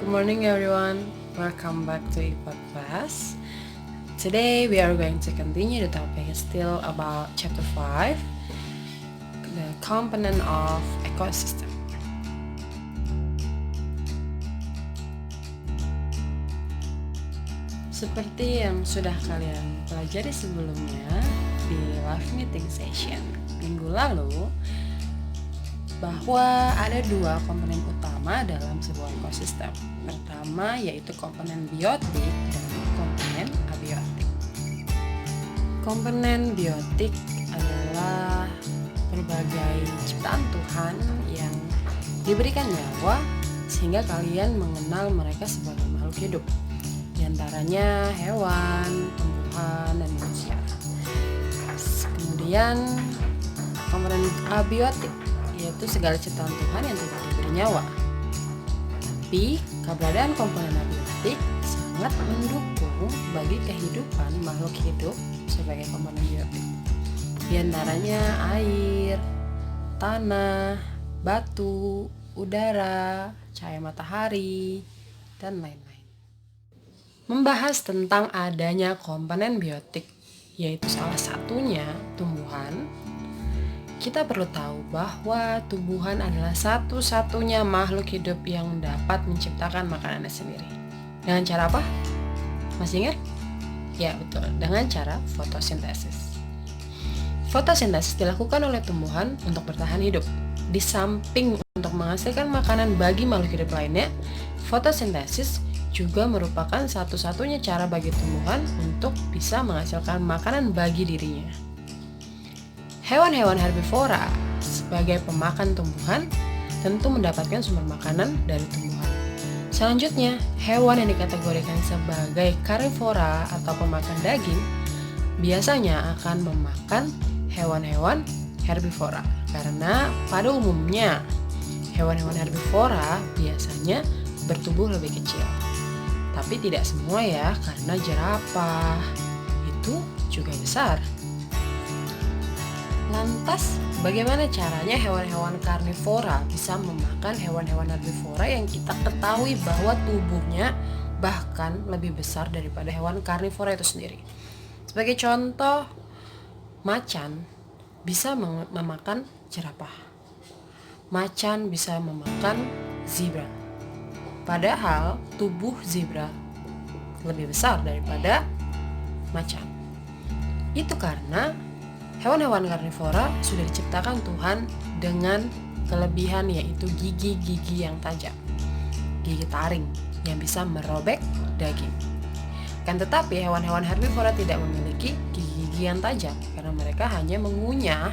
Good morning everyone, welcome back to IPA class. Today we are going to continue the topic still about chapter 5, the component of ecosystem. Seperti yang sudah kalian pelajari sebelumnya di live meeting session minggu lalu, bahwa ada dua komponen utama dalam sebuah ekosistem. Pertama yaitu komponen biotik dan komponen abiotik. Komponen biotik adalah berbagai ciptaan Tuhan yang diberikan nyawa sehingga kalian mengenal mereka sebagai makhluk hidup. Di antaranya hewan, tumbuhan, dan manusia. Kemudian komponen abiotik yaitu segala ciptaan Tuhan yang tidak diberi nyawa. Tapi keberadaan komponen abiotik sangat mendukung bagi kehidupan makhluk hidup sebagai komponen biotik. Di antaranya air, tanah, batu, udara, cahaya matahari, dan lain-lain. Membahas tentang adanya komponen biotik, yaitu salah satunya tumbuhan, kita perlu tahu bahwa tumbuhan adalah satu-satunya makhluk hidup yang dapat menciptakan makanannya sendiri. Dengan cara apa? Masih ingat? Ya betul, dengan cara fotosintesis. Fotosintesis dilakukan oleh tumbuhan untuk bertahan hidup. Di samping untuk menghasilkan makanan bagi makhluk hidup lainnya, fotosintesis juga merupakan satu-satunya cara bagi tumbuhan untuk bisa menghasilkan makanan bagi dirinya. Hewan-hewan herbivora sebagai pemakan tumbuhan tentu mendapatkan sumber makanan dari tumbuhan. Selanjutnya, hewan yang dikategorikan sebagai karnivora atau pemakan daging biasanya akan memakan hewan-hewan herbivora karena pada umumnya hewan-hewan herbivora biasanya bertubuh lebih kecil. Tapi tidak semua ya, karena jerapah itu juga besar. Lantas, bagaimana caranya hewan-hewan karnivora bisa memakan hewan-hewan herbivora yang kita ketahui bahwa tubuhnya bahkan lebih besar daripada hewan karnivora itu sendiri? Sebagai contoh, macan bisa memakan jerapah. Macan bisa memakan zebra. Padahal tubuh zebra lebih besar daripada macan. Itu karena hewan-hewan karnivora sudah diciptakan Tuhan dengan kelebihan yaitu gigi-gigi yang tajam, gigi taring yang bisa merobek daging. Kan tetapi hewan-hewan herbivora tidak memiliki gigi-gigi yang tajam karena mereka hanya mengunyah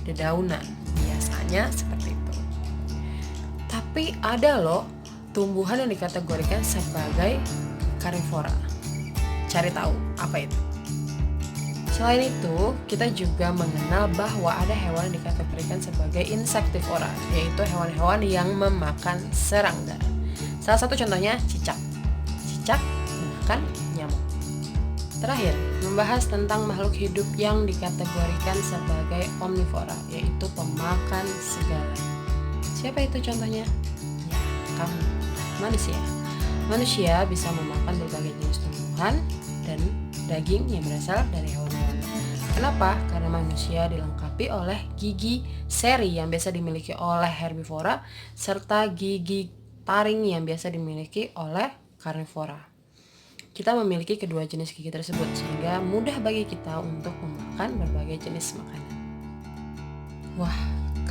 dedaunan, biasanya seperti itu. Tapi ada loh tumbuhan yang dikategorikan sebagai karnivora. Cari tahu apa itu? Selain itu, kita juga mengenal bahwa ada hewan yang dikategorikan sebagai insektivora, yaitu hewan-hewan yang memakan serangga. Salah satu contohnya cicak. Cicak memakan nyamuk. Terakhir, membahas tentang makhluk hidup yang dikategorikan sebagai omnivora, yaitu pemakan segala. Siapa itu contohnya? Ya, kamu, manusia. Manusia bisa memakan berbagai jenis tumbuhan dan daging yang berasal dari hewan-hewan. Kenapa? Karena manusia dilengkapi oleh gigi seri yang biasa dimiliki oleh herbivora serta gigi taring yang biasa dimiliki oleh karnivora. Kita memiliki kedua jenis gigi tersebut sehingga mudah bagi kita untuk memakan berbagai jenis makanan. Wah,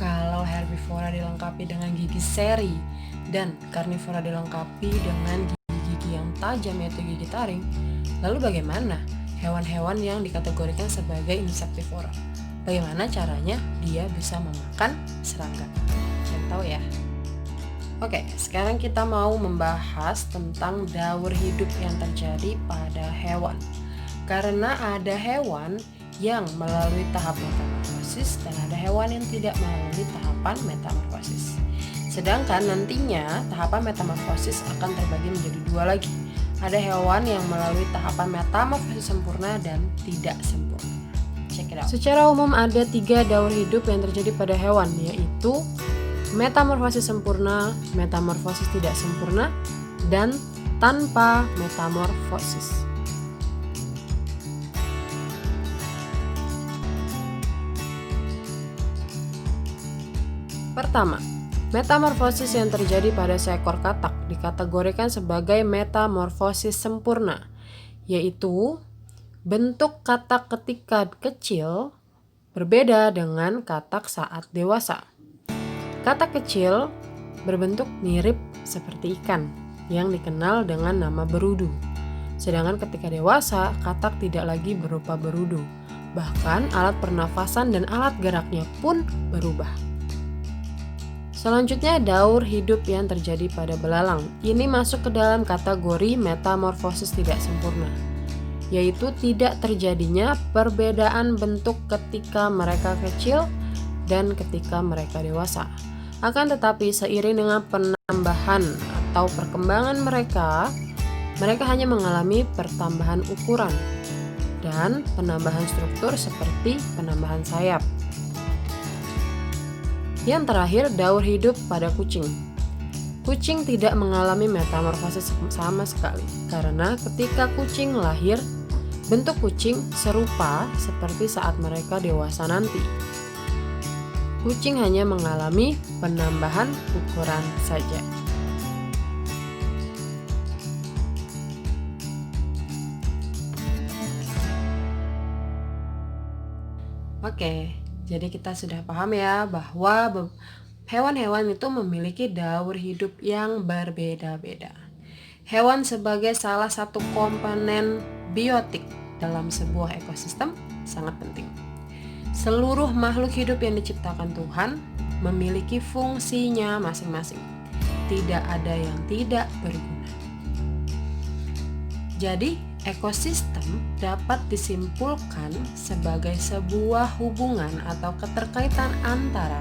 kalau herbivora dilengkapi dengan gigi seri dan karnivora dilengkapi dengan gigi-gigi yang tajam yaitu gigi taring, lalu bagaimana hewan-hewan yang dikategorikan sebagai insektivora? Bagaimana caranya dia bisa memakan serangga? Cari tahu ya. Oke, sekarang kita mau membahas tentang daur hidup yang terjadi pada hewan. Karena ada hewan yang melalui tahap metamorfosis dan ada hewan yang tidak melalui tahapan metamorfosis. Sedangkan nantinya tahapan metamorfosis akan terbagi menjadi dua lagi. Ada hewan yang melalui tahapan metamorfosis sempurna dan tidak sempurna. Check it out. Secara umum ada 3 daur hidup yang terjadi pada hewan, yaitu metamorfosis sempurna, metamorfosis tidak sempurna, dan tanpa metamorfosis. Pertama, metamorfosis yang terjadi pada seekor katak dikategorikan sebagai metamorfosis sempurna, yaitu bentuk katak ketika kecil berbeda dengan katak saat dewasa. Katak kecil berbentuk mirip seperti ikan yang dikenal dengan nama berudu. Sedangkan ketika dewasa, katak tidak lagi berupa berudu. Bahkan alat pernafasan dan alat geraknya pun berubah. Selanjutnya, daur hidup yang terjadi pada belalang. Ini masuk ke dalam kategori metamorfosis tidak sempurna, yaitu tidak terjadinya perbedaan bentuk ketika mereka kecil dan ketika mereka dewasa. Akan tetapi seiring dengan penambahan atau perkembangan mereka hanya mengalami pertambahan ukuran dan penambahan struktur seperti penambahan sayap. Yang terakhir, daur hidup pada kucing. Kucing tidak mengalami metamorfosis sama sekali, karena ketika kucing lahir, bentuk kucing serupa seperti saat mereka dewasa nanti. Kucing hanya mengalami penambahan ukuran saja. Oke, jadi kita sudah paham ya bahwa hewan-hewan itu memiliki daur hidup yang berbeda-beda. Hewan sebagai salah satu komponen biotik dalam sebuah ekosistem sangat penting. Seluruh makhluk hidup yang diciptakan Tuhan memiliki fungsinya masing-masing. Tidak ada yang tidak berguna. Jadi, ekosistem dapat disimpulkan sebagai sebuah hubungan atau keterkaitan antara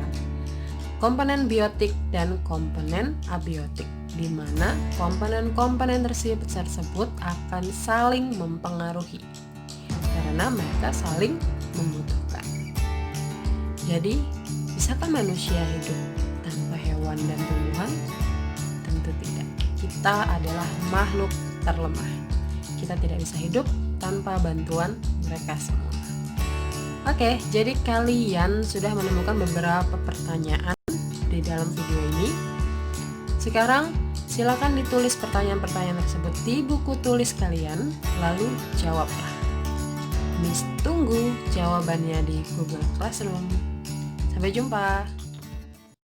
komponen biotik dan komponen abiotik, di mana komponen-komponen tersebut akan saling mempengaruhi karena mereka saling membutuhkan. Jadi, bisakah manusia hidup tanpa hewan dan tumbuhan? Tentu tidak. Kita adalah makhluk terlemah. Kita tidak bisa hidup tanpa bantuan mereka semua. Oke, jadi kalian sudah menemukan beberapa pertanyaan di dalam video ini. Sekarang silakan ditulis pertanyaan-pertanyaan tersebut di buku tulis kalian, lalu jawablah. Miss tunggu jawabannya di Google Classroom. Sampai jumpa.